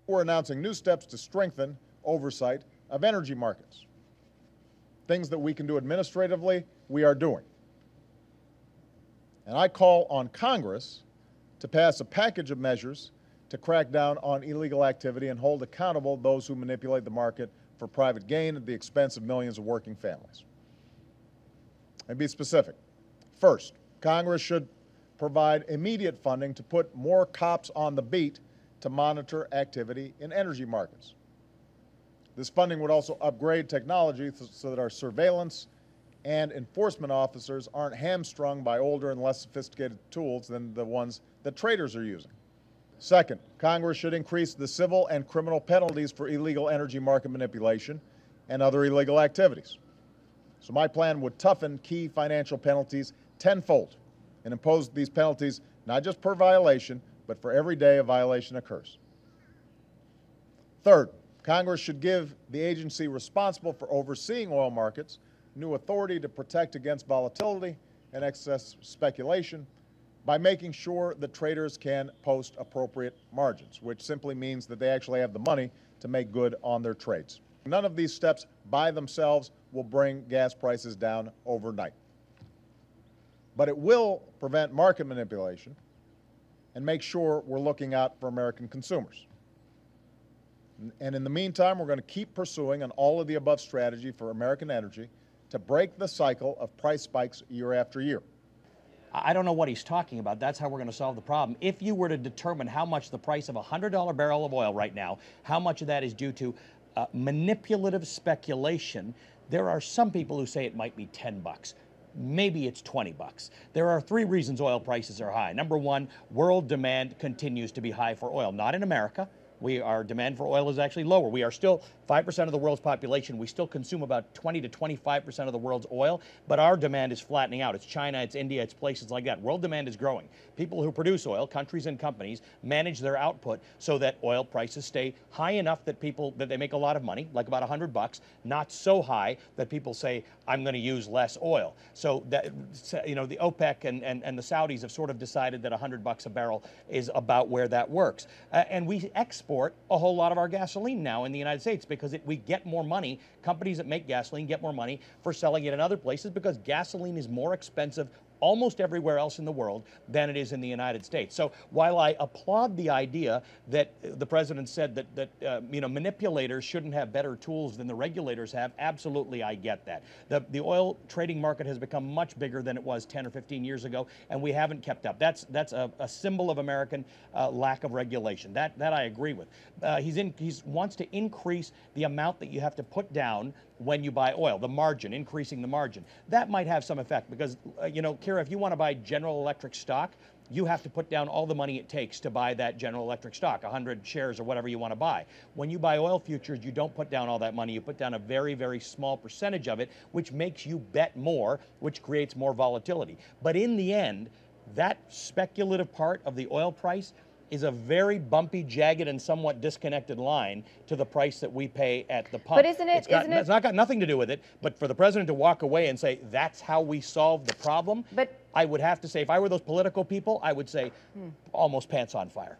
We're announcing new steps to strengthen oversight of energy markets. Things that we can do administratively, we are doing. And I call on Congress to pass a package of measures to crack down on illegal activity and hold accountable those who manipulate the market for private gain at the expense of millions of working families. And be specific. First, Congress should provide immediate funding to put more cops on the beat to monitor activity in energy markets. This funding would also upgrade technology so that our surveillance and enforcement officers aren't hamstrung by older and less sophisticated tools than the ones that traders are using. Second, Congress should increase the civil and criminal penalties for illegal energy market manipulation and other illegal activities. So my plan would toughen key financial penalties tenfold and impose these penalties not just per violation, but for every day a violation occurs. Third, Congress should give the agency responsible for overseeing oil markets new authority to protect against volatility and excess speculation by making sure that traders can post appropriate margins, which simply means that they actually have the money to make good on their trades. None of these steps by themselves will bring gas prices down overnight. But it will prevent market manipulation and make sure we're looking out for American consumers. And in the meantime, we're going to keep pursuing an all-of-the-above strategy for American energy to break the cycle of price spikes year after year. I don't know what he's talking about. That's how we're going to solve the problem. If you were to determine how much the price of a $100 barrel of oil right now, how much of that is due to manipulative speculation, there are some people who say it might be 10 bucks. Maybe it's 20 bucks. There are three reasons oil prices are high. Number one, world demand continues to be high for oil. Not in America. Our demand for oil is actually lower. We are still 5% of the world's population. We still consume about 20 to 25% of the world's oil, but our demand is flattening out. It's China, it's India, it's places like that. World demand is growing. People who produce oil, countries and companies, manage their output so that oil prices stay high enough that they make a lot of money, like about 100 bucks, not so high that people say, I'm going to use less oil. So that, the OPEC and the Saudis have sort of decided that 100 bucks a barrel is about where that works. And we export a whole lot of our gasoline now in the United States because we get more money. Companies that make gasoline get more money for selling it in other places because gasoline is more expensive almost everywhere else in the world than it is in the United States. So while I applaud the idea that the president said that manipulators shouldn't have better tools than the regulators have, absolutely I get that. The oil trading market has become much bigger than it was 10 or 15 years ago, and we haven't kept up. That's a symbol of American lack of regulation. That I agree with. He wants to increase the amount that you have to put down when you buy oil, the margin, increasing the margin. That might have some effect because, Kira, if you want to buy General Electric stock, you have to put down all the money it takes to buy that General Electric stock, 100 shares or whatever you want to buy. When you buy oil futures, you don't put down all that money. You put down a very, very small percentage of it, which makes you bet more, which creates more volatility. But in the end, that speculative part of the oil price is a very bumpy, jagged, and somewhat disconnected line to the price that we pay at the pump. But isn't it? It's not got nothing to do with it, but for the president to walk away and say, that's how we solve the problem, but I would have to say, if I were those political people, I would say, almost pants on fire.